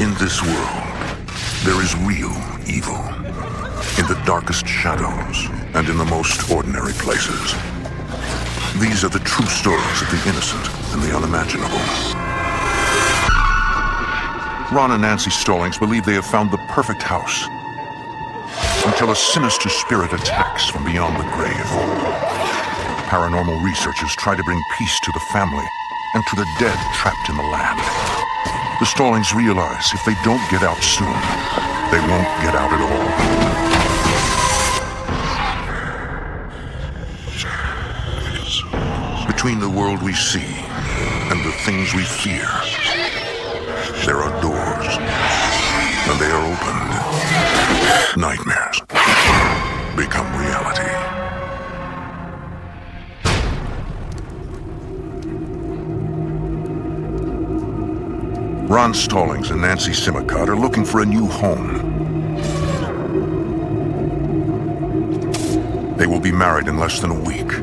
In this world, there is real evil. In the darkest shadows and in the most ordinary places. These are the true stories of the innocent and the unimaginable. Ron and Nancy Stallings believe they have found the perfect house until a sinister spirit attacks from beyond the grave. Paranormal researchers try to bring peace to the family and to the dead trapped in the land. The Stallings realize if they don't get out soon, they won't get out at all. Between the world we see and the things we fear, there are doors, and they are opened. Nightmares become reality. Ron Stallings and Nancy Simicott are looking for a new home. They will be married in less than a week.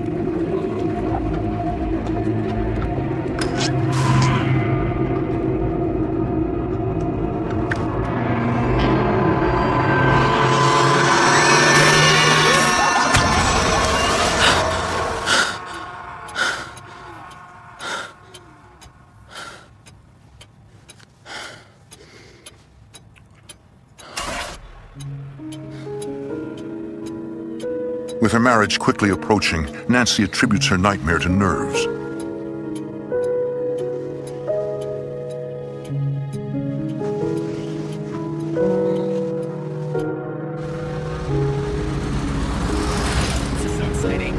With her marriage quickly approaching, Nancy attributes her nightmare to nerves. This is so exciting.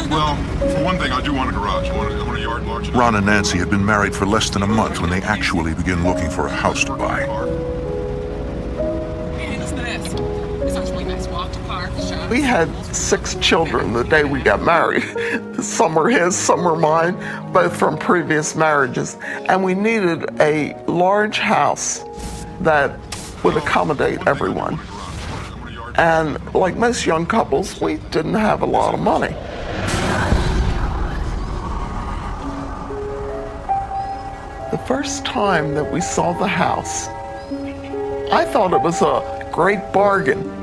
Well, for one thing, I do want a garage. I want a yard large enough. Ron and Nancy had been married for less than a month when they actually begin looking for a house to buy. We had 6 children the day we got married. Some were his, some were mine, both from previous marriages. And we needed a large house that would accommodate everyone. And like most young couples, we didn't have a lot of money. The first time that we saw the house, I thought it was a great bargain.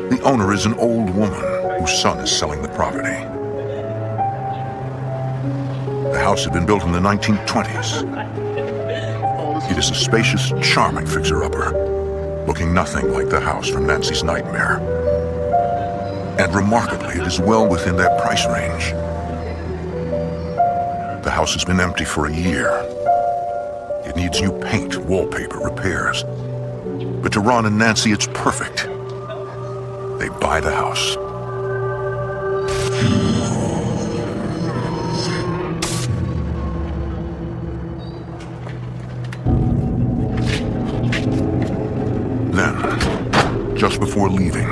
The owner is an old woman whose son is selling the property. The house had been built in the 1920s. It is a spacious, charming fixer-upper, looking nothing like the house from Nancy's nightmare. And remarkably, it is well within that price range. The house has been empty for a year. It needs new paint, wallpaper, repairs. But to Ron and Nancy, it's perfect. They buy the house. Then, just before leaving,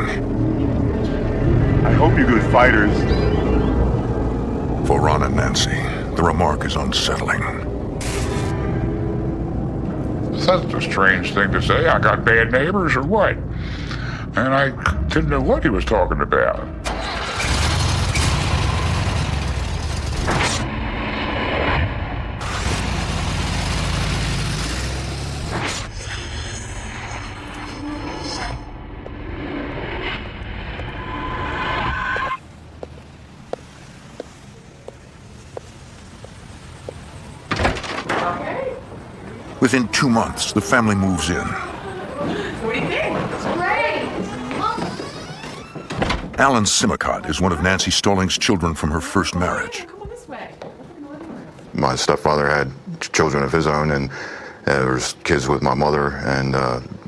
I hope you're good fighters. For Ron and Nancy, the remark is unsettling. That's a strange thing to say. I got bad neighbors or what? And I didn't know what he was talking about. Within 2 months, the family moves in. What do you think? It's great. Alan Simicott is one of Nancy Stallings' children from her first marriage. Come on this way. My stepfather had children of his own, and there was kids with my mother, and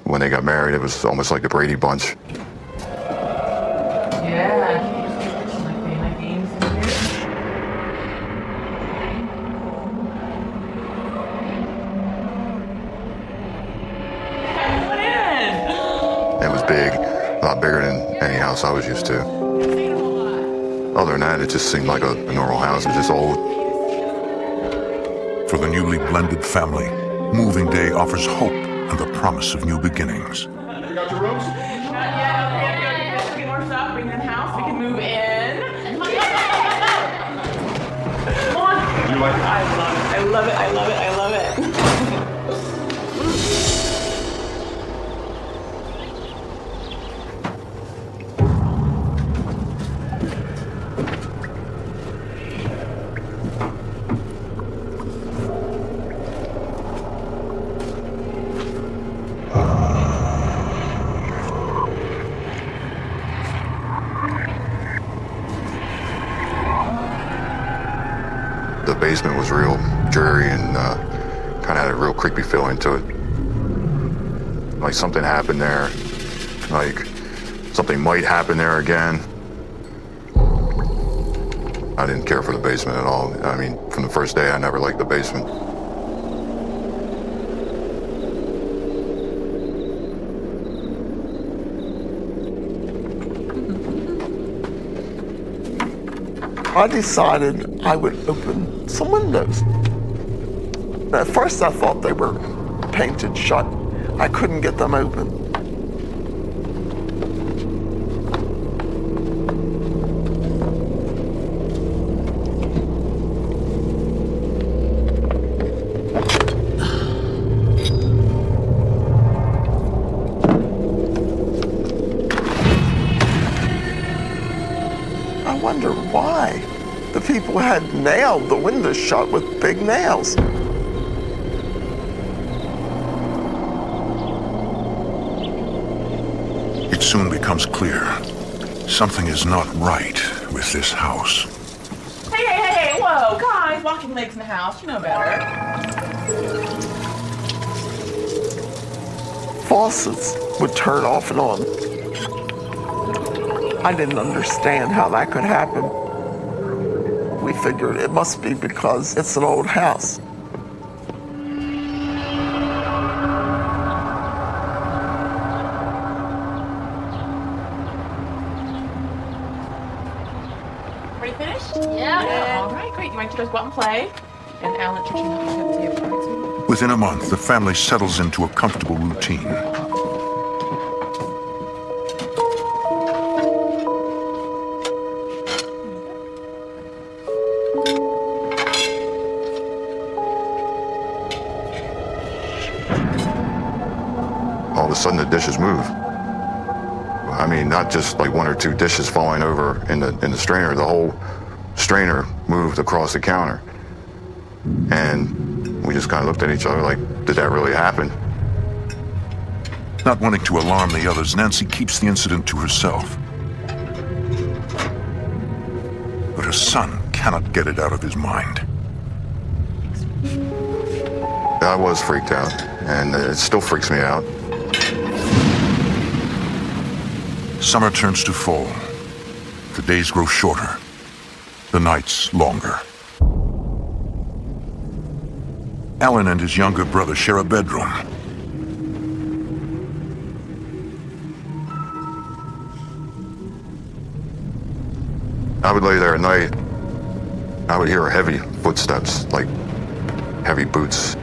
when they got married, it was almost like the Brady Bunch. Yeah. Like my games in here. Come in. It was big, a lot bigger than any house I was used to. Other than that, it just seemed like a normal house. It was just old. For the newly blended family, moving day offers hope and the promise of new beginnings. You got your rooms? Not yet. Okay, good. Get more stuff. Bring in the house. We can move in. Come on. You like it? I love it. I love it, I love it, I love it. The basement was real dreary and kind of had a real creepy feeling to it. Like something happened there, like something might happen there again. I didn't care for the basement at all. I mean, from the first day, I never liked the basement. I decided I would open some windows. At first I thought they were painted shut. I couldn't get them open. I wonder why the people had nailed the windows shut with big nails. It soon becomes clear something is not right with this house. Hey, hey, hey, hey, whoa, guys, walking legs in the house, you know better. Faucets would turn off and on. I didn't understand how that could happen. We figured it must be because it's an old house. Ready to finish? Yeah. All right, great. You want to guys go out and play? And Alan, teach you how to have fun. Within a month, the family settles into a comfortable routine. All of a sudden, the dishes move. I mean, not just like one or two dishes falling over in the strainer. The whole strainer moved across the counter. And we just kind of looked at each other like, did that really happen? Not wanting to alarm the others, Nancy keeps the incident to herself. But her son cannot get it out of his mind. I was freaked out, and it still freaks me out. Summer turns to fall. The days grow shorter, the nights longer. Alan and his younger brother share a bedroom. I would lay there at night. I would hear heavy footsteps, like heavy boots.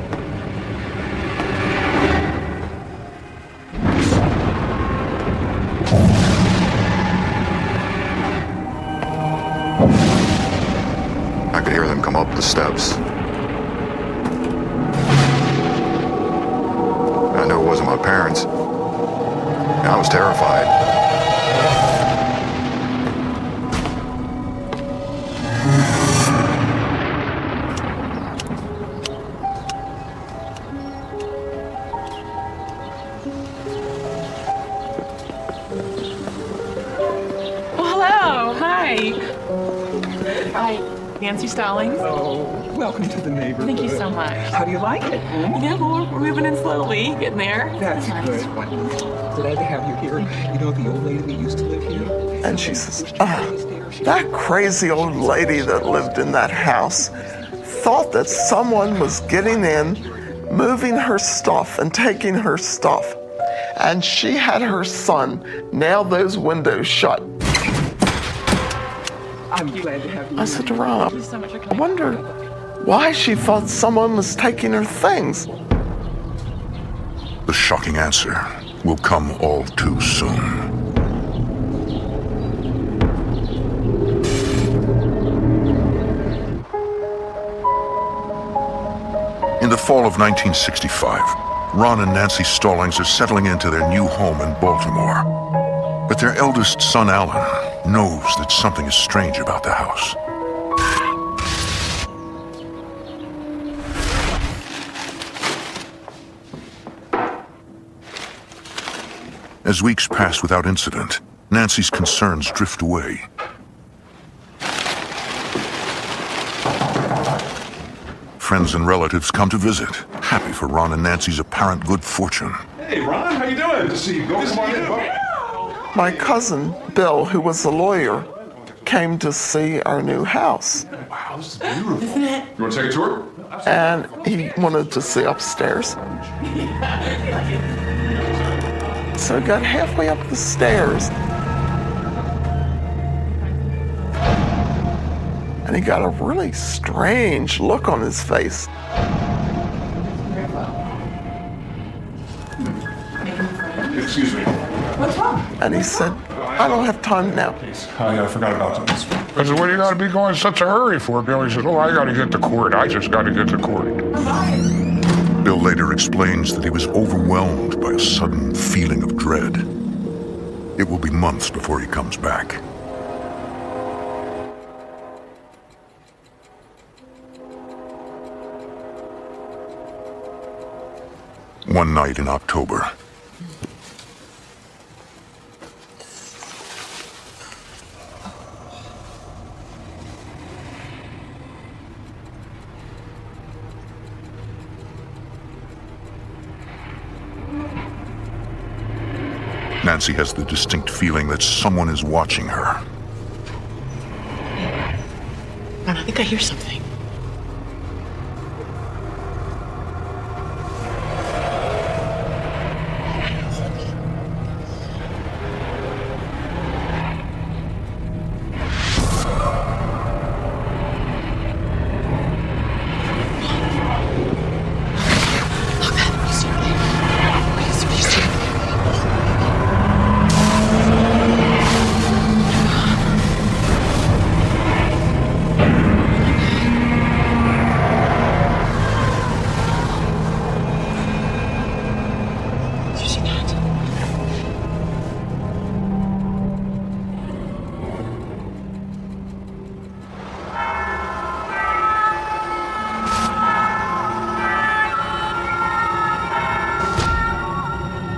I could hear them come up the steps. I knew it wasn't my parents. And I was terrified. Well, hello. Hi. Hi. Nancy Stallings. Oh, welcome to the neighborhood. Thank you so much. How do you like it? Yeah, well, we're moving in slowly, getting there. That's Nice. good. Glad to have you here. You know the old lady that used to live here? And she says, that crazy old lady that lived in that house thought that someone was getting in, moving her stuff and taking her stuff. And she had her son nail those windows shut. I'm glad to have you. I said to Rob, Thank you so much for I coming. wonder why she thought someone was taking her things. The shocking answer will come all too soon. In the fall of 1965, Ron and Nancy Stallings are settling into their new home in Baltimore. But their eldest son, Alan, knows that something is strange about the house. As weeks pass without incident, Nancy's concerns drift away. Friends and relatives come to visit, happy for Ron and Nancy's apparent good fortune. Hey, Ron, how you doing? Good to see you. Come on in. My cousin, Bill, who was a lawyer, came to see our new house. Wow, this is beautiful. Isn't it? You want to take a tour? And he wanted to see upstairs. So he got halfway up the stairs. And he got a really strange look on his face. Excuse me. What's wrong? And he said, I don't have time now. I forgot about this. I said, what do you got to be going in such a hurry for, Bill? He said, oh, I got to get to court. I just got to get to court. Bill later explains that he was overwhelmed by a sudden feeling of dread. It will be months before he comes back. One night in October, Nancy has the distinct feeling that someone is watching her. I think I hear something.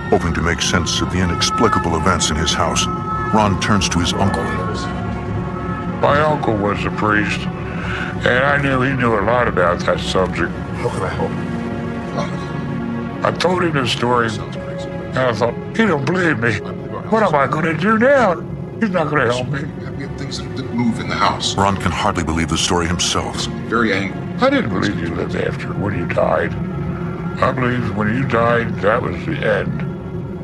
Hoping to make sense of the inexplicable events in his house, Ron turns to his uncle. My uncle was a priest, and I knew he knew a lot about that subject. How can I help? I told him the story, and I thought, he don't believe me. What am I going to do now? He's not going to help me. We have things that move in the house. Ron can hardly believe the story himself. Very angry. I didn't believe you lived after when you died. I believed when you died, that was the end.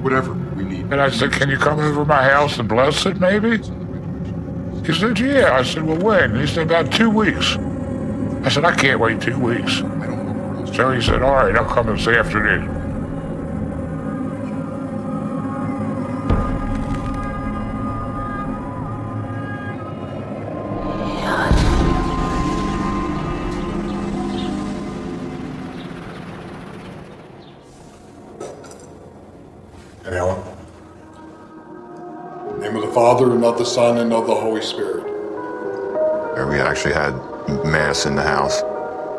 Whatever we need. And I said, can you come over to my house and bless it, maybe? He said, yeah. I said, well, when? He said, about 2 weeks. I said, I can't wait 2 weeks. I don't know where else. So he said, all right, I'll come this afternoon. And Alan? In the name of the Father, and of the Son, and of the Holy Spirit. And we actually had Mass in the house,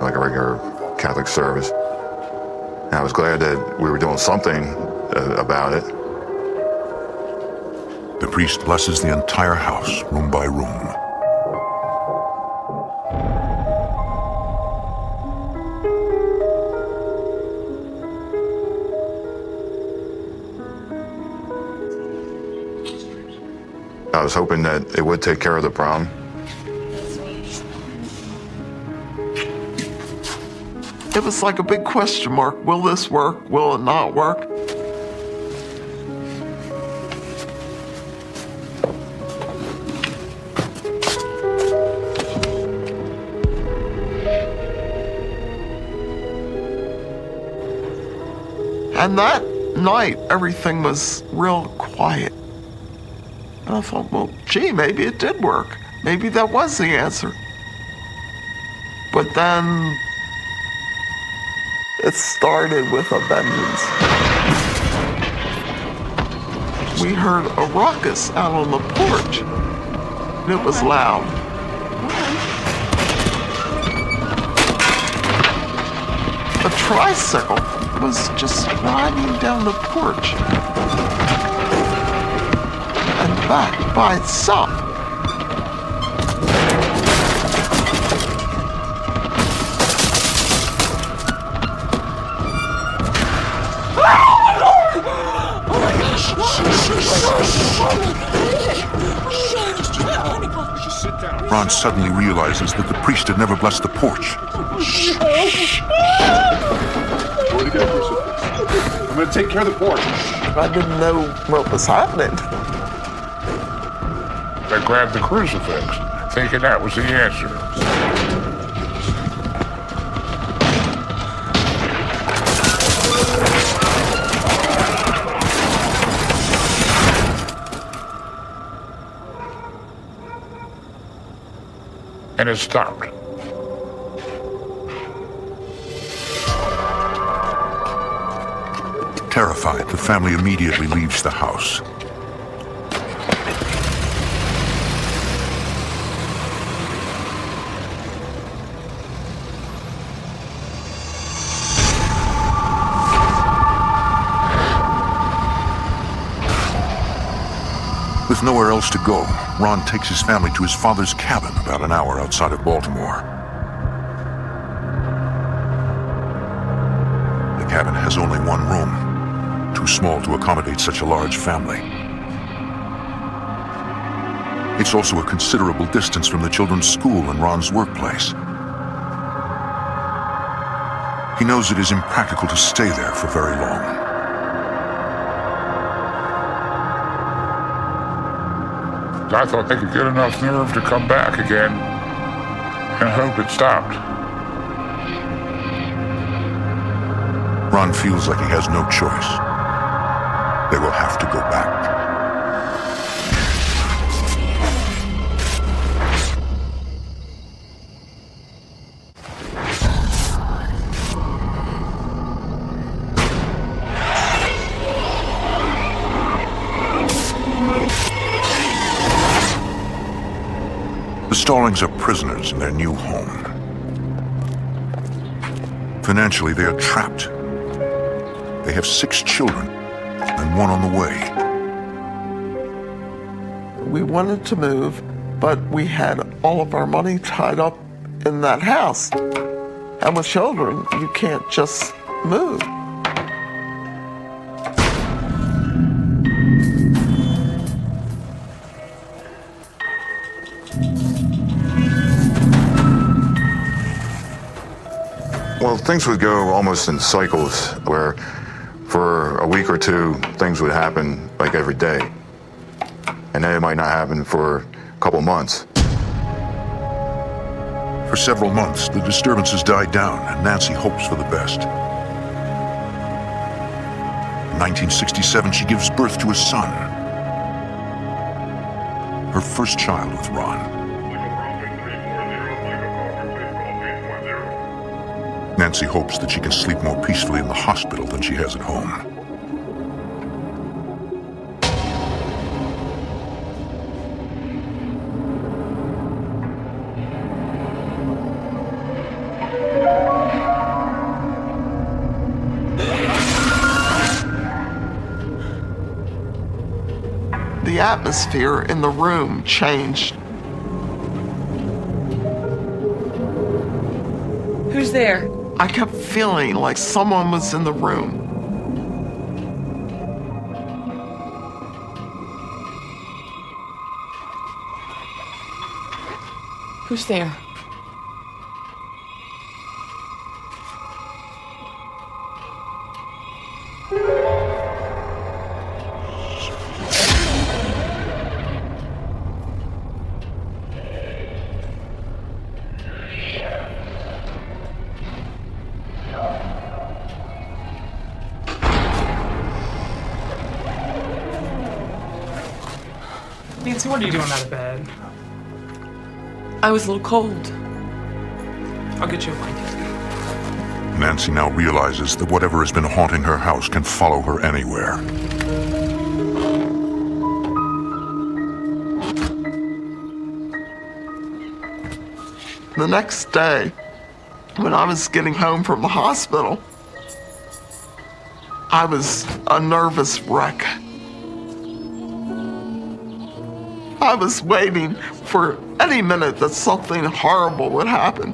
like a regular Catholic service. And I was glad that we were doing something about it. The priest blesses the entire house, room by room. I was hoping that it would take care of the problem. It was like a big question mark. Will this work? Will it not work? And that night, everything was real quiet. And I thought, well, gee, maybe it did work. Maybe that was the answer. But then It started with a vengeance. We heard a ruckus out on the porch. It was loud. A tricycle was just riding down the porch and back by itself. Ron suddenly realizes that the priest had never blessed the porch. Where'd you get a crucifix? I'm gonna take care of the porch. I didn't know what was happening. They grabbed the crucifix, thinking that was the answer. And it stopped. Terrified, the family immediately leaves the house. With nowhere else to go, Ron takes his family to his father's cabin about an hour outside of Baltimore. The cabin has only one room, too small to accommodate such a large family. It's also a considerable distance from the children's school and Ron's workplace. He knows it is impractical to stay there for very long. I thought they could get enough nerve to come back again and hope it stopped. Ron feels like he has no choice. They will have to go back. The Stallings are prisoners in their new home. Financially, they are trapped. They have 6 children and one on the way. We wanted to move, but we had all of our money tied up in that house. And with children, you can't just move. Well, things would go almost in cycles where for a week or two, things would happen like every day. And then it might not happen for a couple months. For several months, the disturbances died down and Nancy hopes for the best. In 1967, she gives birth to a son. Her first child with Ron. Nancy hopes that she can sleep more peacefully in the hospital than she has at home. The atmosphere in the room changed. Who's there? I kept feeling like someone was in the room. Who's there? Nancy, what are you doing out of bed? I was a little cold. I'll get you a blanket. Nancy now realizes that whatever has been haunting her house can follow her anywhere. The next day, when I was getting home from the hospital, I was a nervous wreck. I was waiting for any minute that something horrible would happen.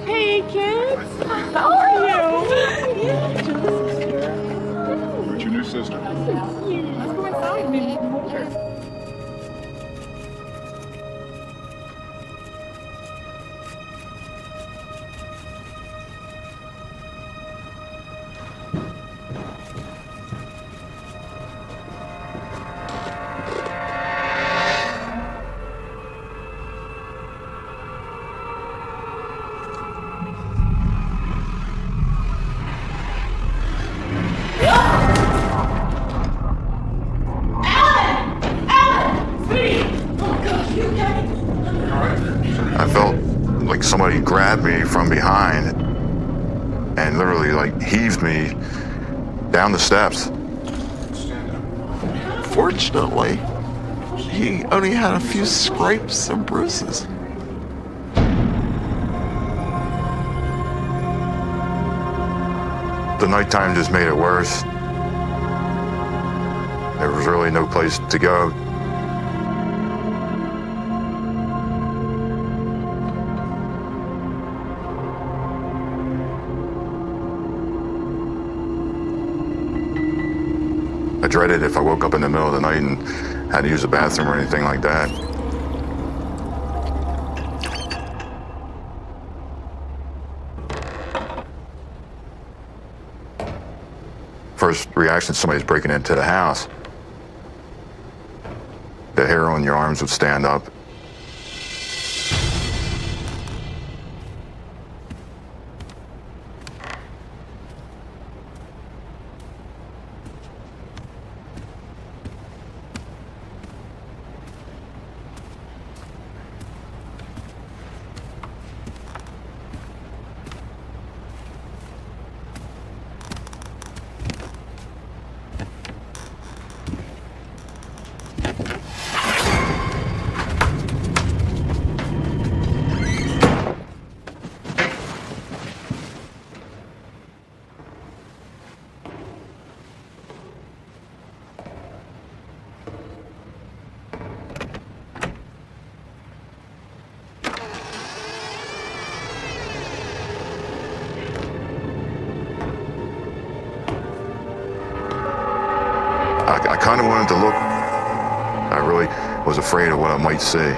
Hey, kids. How are you? Who's your new sister? Let's go inside. Maybe we can hold her. I felt like somebody grabbed me from behind and literally like heaved me down the steps. Fortunately, he only had a few scrapes and bruises. The nighttime just made it worse. There was really no place to go. I dreaded if I woke up in the middle of the night and had to use the bathroom or anything like that. First reaction, somebody's breaking into the house. The hair on your arms would stand up. I kind of wanted to look. I really was afraid of what I might see. And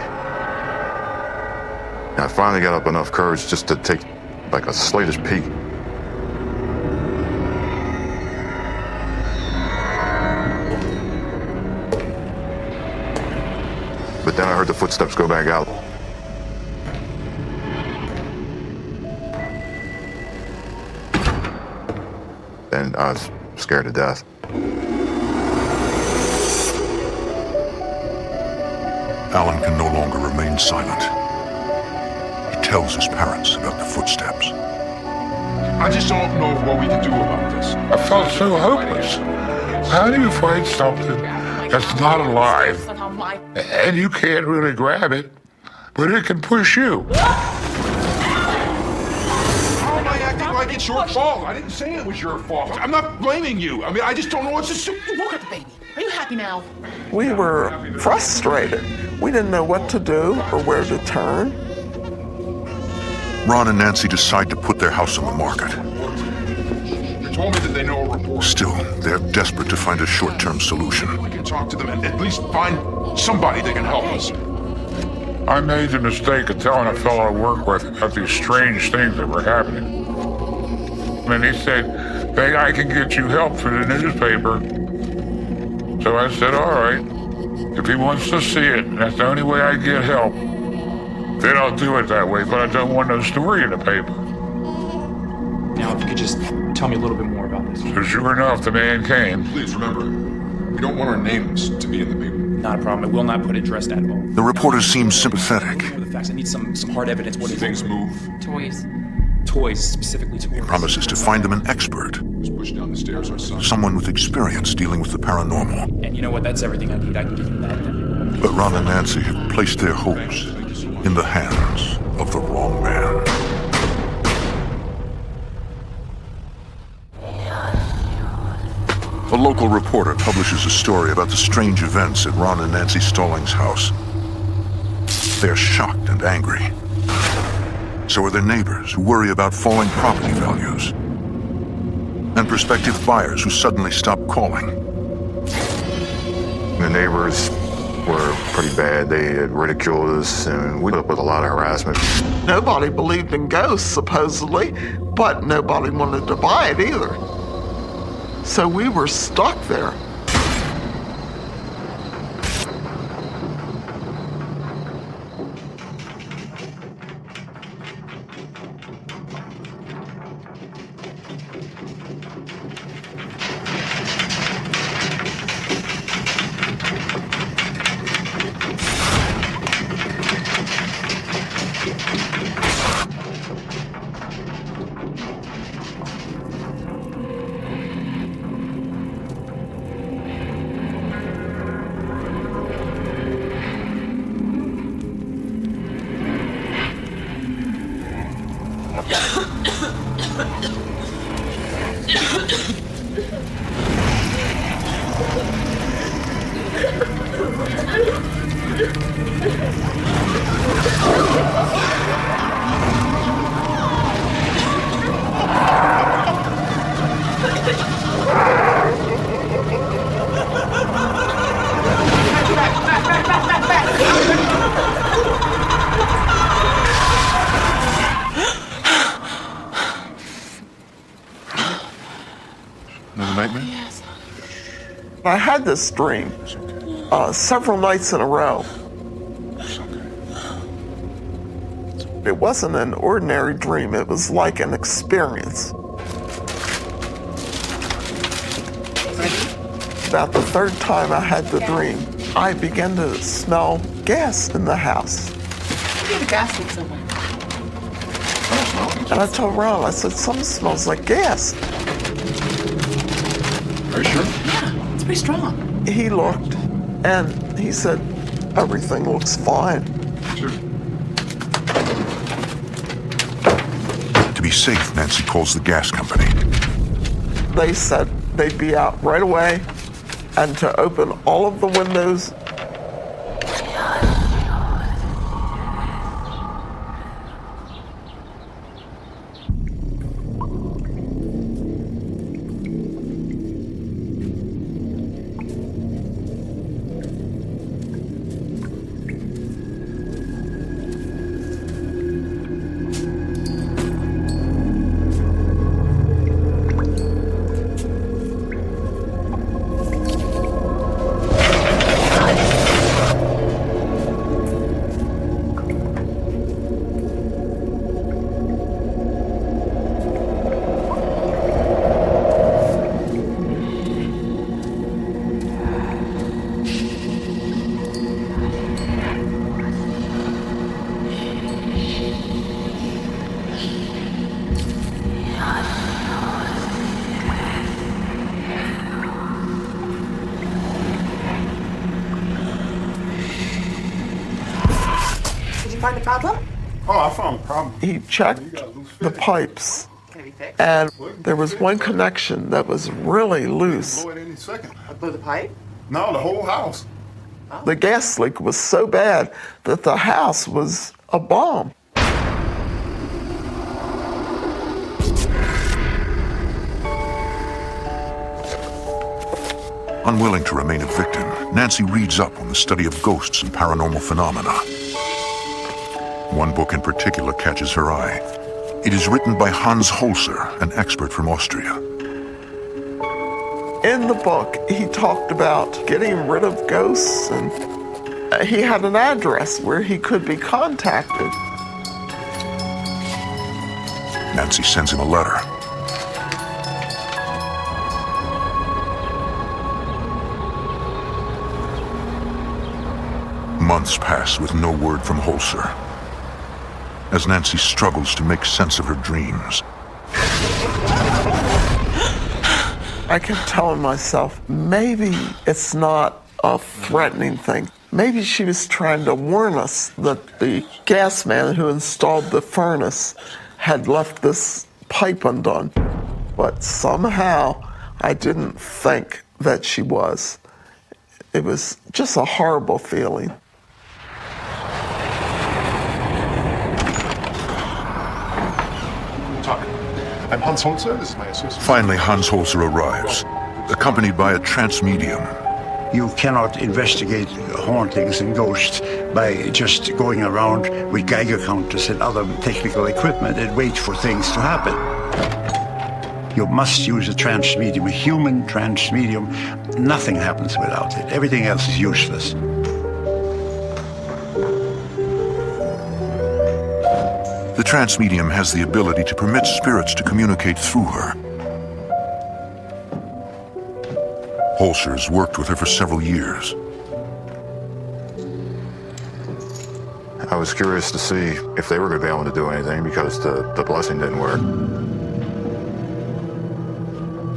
I finally got up enough courage just to take like a slightest peek. But then I heard the footsteps go back out. Then I was scared to death. Alan can no longer remain silent. He tells his parents about the footsteps. I just don't know what we can do about this. I felt so hopeless. How do you fight something that's not alive and you can't really grab it, but it can push you? How am I acting like it's your fault? I didn't say it was your fault. I'm not blaming you. I mean, I just don't know what to do. You woke up the baby. Are you happy now? We were frustrated. We didn't know what to do or where to turn. Ron and Nancy decide to put their house on the market. They told me that they know a reporter. Still, they're desperate to find a short-term solution. We can talk to them and at least find somebody that can help us. I made the mistake of telling a fellow I work with about these strange things that were happening. And he said, "Hey, I can get you help for the newspaper." So I said, all right, if he wants to see it, and that's the only way I get help, then I'll do it that way, but I don't want no story in the paper. Now, if you could just tell me a little bit more about this. So sure enough, the man came. Please remember, we don't want our names to be in the paper. Not a problem. I will not put it dressed at all. The reporter seems sympathetic. For the facts, I need some hard evidence. What is Things move. Toys. toys specifically toys. He promises to find them an expert, Push down the stairs, our son. someone with experience dealing with the paranormal. And you know what? That's everything I need. I can give you that then. But Ron and Nancy have placed their hopes in the hands of the wrong man. A local reporter publishes a story about the strange events at Ron and Nancy Stallings' house. They are shocked and angry. So are their neighbors, who worry about falling property values. And prospective buyers who suddenly stop calling. The neighbors were pretty bad. They had ridiculed us, and we put up with a lot of harassment. Nobody believed in ghosts, supposedly, but nobody wanted to buy it either. So we were stuck there. Another nightmare? Yes. I had this dream several nights in a row. It wasn't an ordinary dream, it was like an experience. About the third time I had the dream, I began to smell gas in the house. Get a gas leak somewhere. And I told Ron, I said, something smells like gas. Are you sure? Yeah, it's pretty strong. He looked and he said, everything looks fine. Sure. To be safe, Nancy calls the gas company. They said they'd be out right away and to open all of the windows. Find the problem? Oh, I found a problem. He checked the pipes, Can it be fixed? and there was one connection that was really loose. Blow it any second. I blew the pipe? No, the whole house. The gas leak was so bad that the house was a bomb. Unwilling to remain a victim, Nancy reads up on the study of ghosts and paranormal phenomena. One book in particular catches her eye. It is written by Hans Holzer, an expert from Austria. In the book, he talked about getting rid of ghosts, and he had an address where he could be contacted. Nancy sends him a letter. Months pass with no word from Holzer. as Nancy struggles to make sense of her dreams. I kept telling myself, maybe it's not a threatening thing. Maybe she was trying to warn us that the gas man who installed the furnace had left this pipe undone. But somehow I didn't think that she was. It was just a horrible feeling. I'm Hans Holzer, this is my associate. Finally, Hans Holzer arrives, accompanied by a trance medium. You cannot investigate hauntings and ghosts by just going around with Geiger counters and other technical equipment and wait for things to happen. You must use a trance medium, a human trance medium. Nothing happens without it. Everything else is useless. The trance medium has the ability to permit spirits to communicate through her. Holzer's worked with her for several years. I was curious to see if they were going to be able to do anything because the blessing didn't work.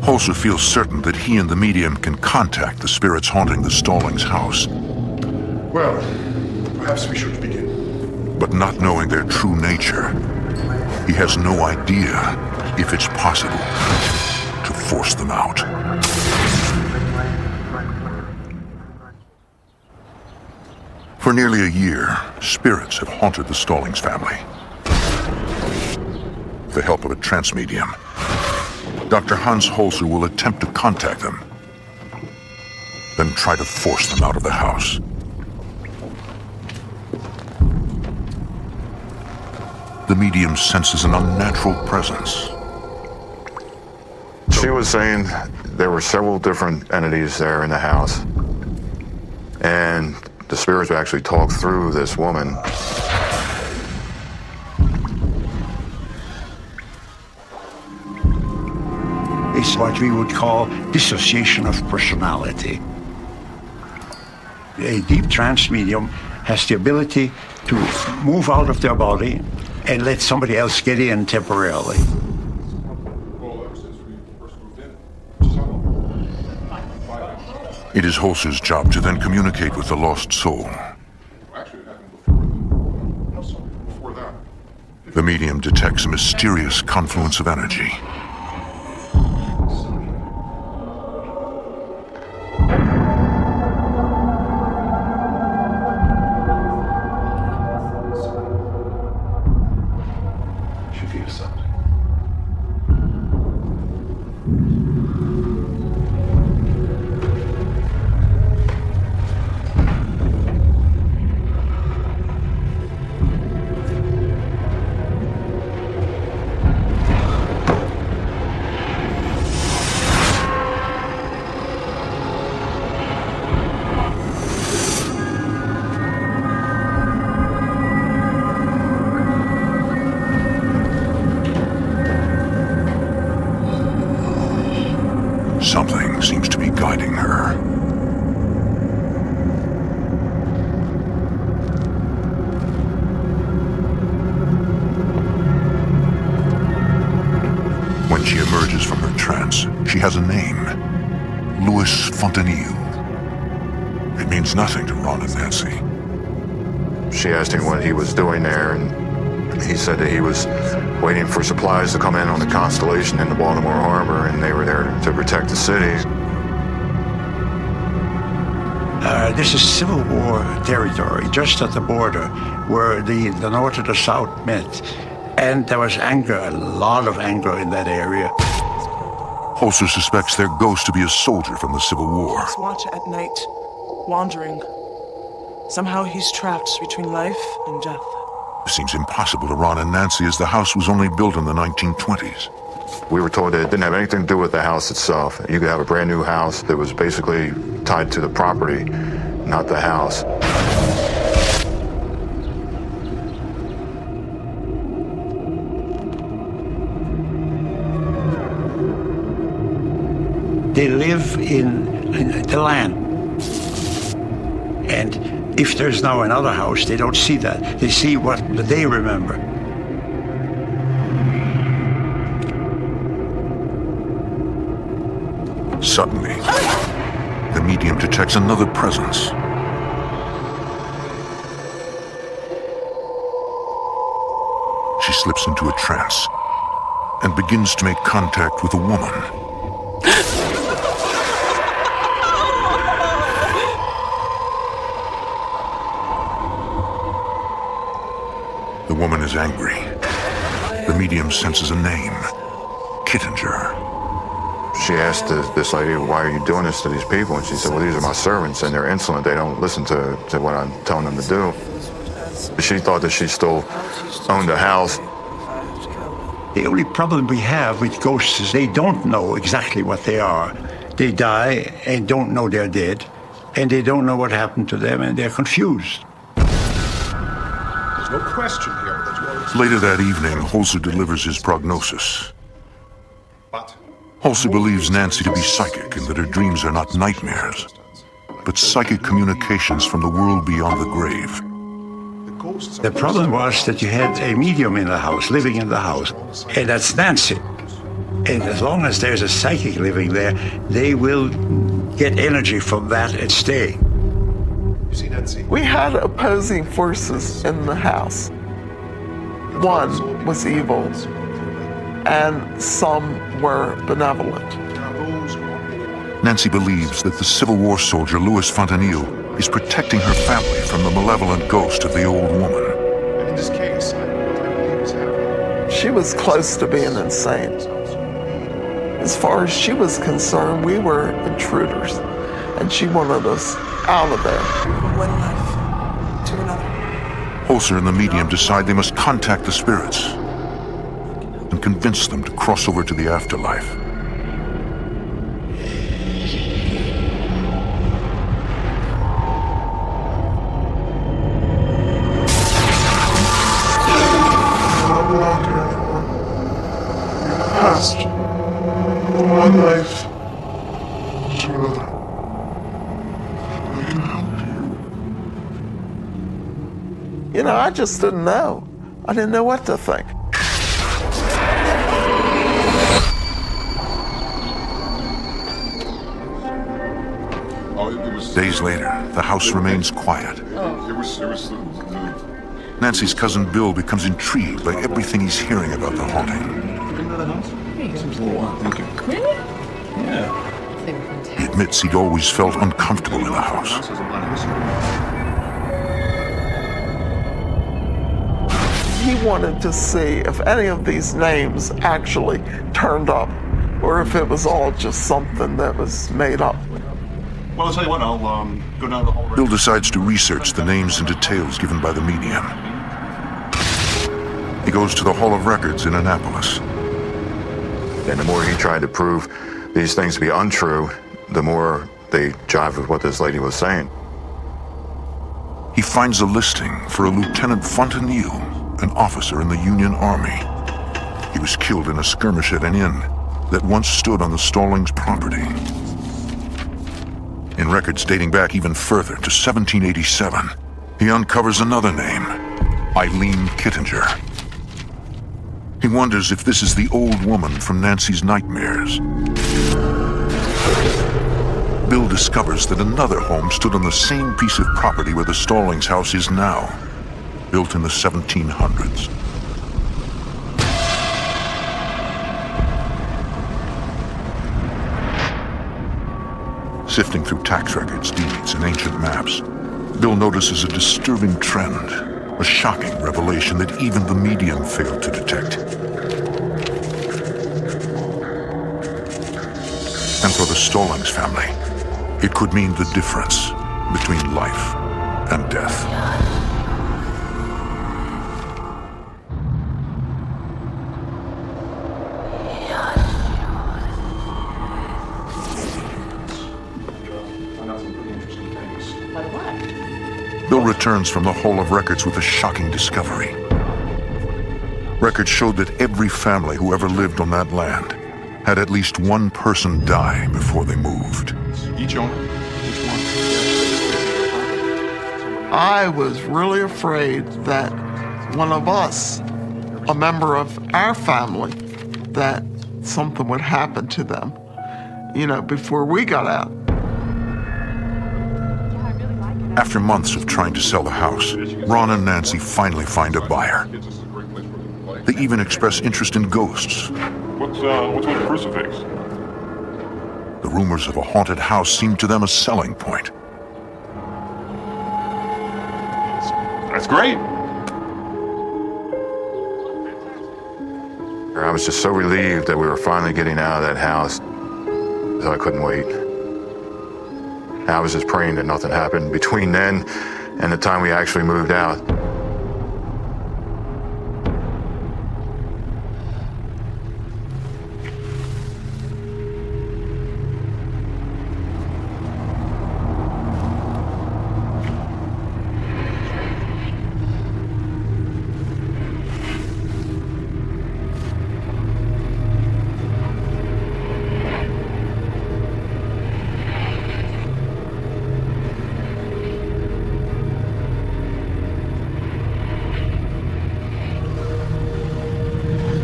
Holzer feels certain that he and the medium can contact the spirits haunting the Stallings house. Well, perhaps we should begin. But not knowing their true nature, he has no idea if it's possible to force them out. For nearly a year, spirits have haunted the Stallings family. With the help of a trance medium, Dr. Hans Holzer will attempt to contact them, then try to force them out of the house. The medium senses an unnatural presence. She was saying there were several different entities there in the house, and the spirits would actually talk through this woman. It's what we would call dissociation of personality. A deep trance medium has the ability to move out of their body and let somebody else get in temporarily. It is Holzer's job to then communicate with the lost soul. The medium detects a mysterious confluence of energy. Something seems to be guiding her. When she emerges from her trance, she has a name. Louis Fontenille. It means nothing to Ron and Nancy. She asked him what he was doing there, and he said that he was waiting for supplies to come in on the Constellation in the Baltimore Harbor, and they were there to protect the city. This is Civil War territory, just at the border, where the North and the South met. And there was anger, a lot of anger in that area. Holzer suspects their ghost to be a soldier from the Civil War. He's watch at night, wandering. Somehow he's trapped between life and death. It seems impossible to Ron and Nancy, as the house was only built in the 1920s. We were told that it didn't have anything to do with the house itself. You could have a brand new house that was basically tied to the property, not the house. They live in the land. And if there's now another house, they don't see that. They see what they remember. Suddenly, the medium detects another presence. She slips into a trance and begins to make contact with a woman. The woman is angry. The medium senses a name, Kittinger. She asked this lady, why are you doing this to these people? And she said, well, these are my servants, and they're insolent. They don't listen to what I'm telling them to do. She thought that she still owned the house. The only problem we have with ghosts is they don't know exactly what they are. They die and don't know they're dead, and they don't know what happened to them, and they're confused. There's no question here. Later that evening, Holzer delivers his prognosis. Holzer believes Nancy to be psychic and that her dreams are not nightmares, but psychic communications from the world beyond the grave. The problem was that you had a medium in the house, living in the house, and that's Nancy. And as long as there's a psychic living there, they will get energy from that and stay. We had opposing forces in the house. One was evil, and some were benevolent. Nancy believes that the Civil War soldier Louis Fontenille is protecting her family from the malevolent ghost of the old woman. In this case, She was close to being insane. As far as she was concerned, we were intruders, and she wanted us out of there. From one life to another. Holzer and the medium decide they must contact the spirits and convince them to cross over to the afterlife. past from one life to another. I can help you. You know, I just didn't know. I didn't know what to think. Days later, the house remains quiet. Nancy's cousin Bill becomes intrigued by everything he's hearing about the haunting. Seems a little wild. Thank you. Really? Yeah. He admits he'd always felt uncomfortable in the house. He wanted to see if any of these names actually turned up, or if it was all just something that was made up. Well, I'll tell you what, I'll go down the hall. Bill decides to research the names and details given by the medium. He goes to the Hall of Records in Annapolis. And the more he tried to prove these things to be untrue, the more they jived with what this lady was saying. He finds a listing for a Lieutenant Fontenille, an officer in the Union Army. He was killed in a skirmish at an inn that once stood on the Stallings property. In records dating back even further to 1787, he uncovers another name, Eileen Kittinger. He wonders if this is the old woman from Nancy's nightmares. Bill discovers that another home stood on the same piece of property where the Stallings house is now, built in the 1700s. Sifting through tax records, deeds, and ancient maps, Bill notices a disturbing trend, a shocking revelation that even the medium failed to detect. And for the Stallings family, it could mean the difference between life and death. Bill returns from the Hall of Records with a shocking discovery. Records showed that every family who ever lived on that land had at least one person die before they moved. Each owner? Each one? I was really afraid that one of us, a member of our family, that something would happen to them. before we got out. After months of trying to sell the house, Ron and Nancy finally find a buyer. They even express interest in ghosts. What's with a crucifix? The rumors of a haunted house seem to them a selling point. That's great. I was just so relieved that we were finally getting out of that house that I couldn't wait. I was just praying that nothing happened between then and the time we actually moved out.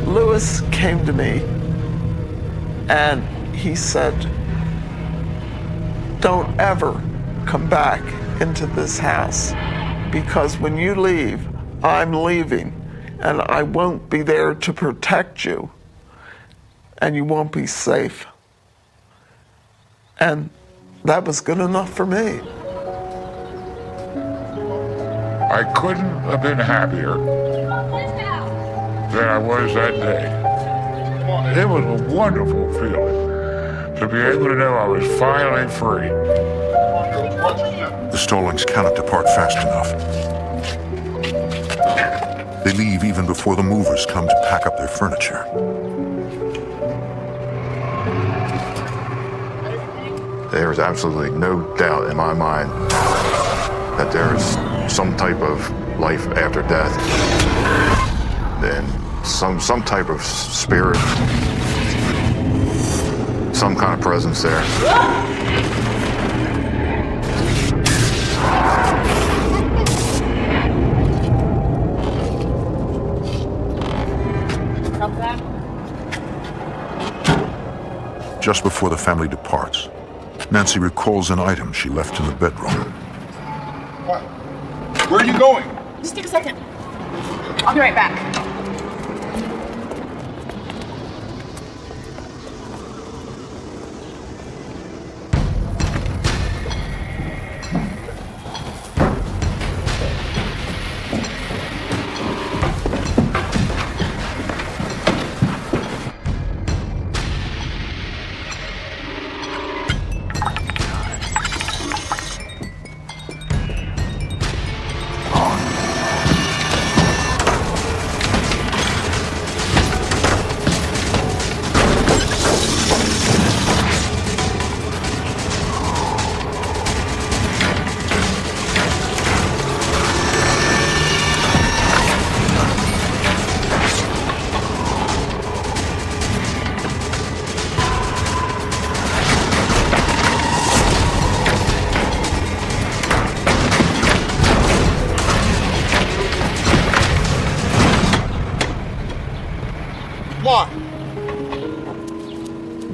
Lewis came to me and he said, "Don't ever come back into this house, because when you leave, I'm leaving, and I won't be there to protect you, and you won't be safe." And that was good enough for me. I couldn't have been happier than I was that day. It was a wonderful feeling to be able to know I was finally free. The Stallings cannot depart fast enough. They leave even before the movers come to pack up their furniture. There is absolutely no doubt in my mind that there is some type of life after death, and some type of spirit, some kind of presence there. Just before the family departs, Nancy recalls an item she left in the bedroom. What? Where are you going? Just take a second. I'll be right back.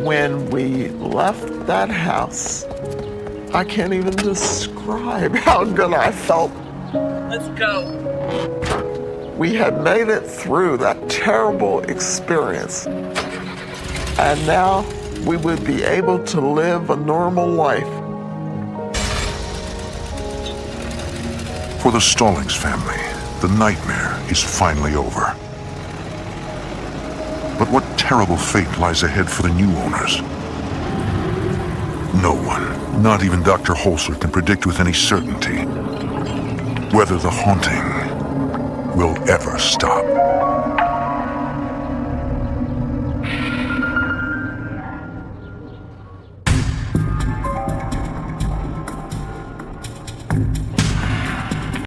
When we left that house, I can't even describe how good I felt. Let's go. We had made it through that terrible experience, and now we would be able to live a normal life. For the Stallings family, the nightmare is finally over. But what terrible fate lies ahead for the new owners? No one, not even Dr. Holzer, can predict with any certainty whether the haunting will ever stop.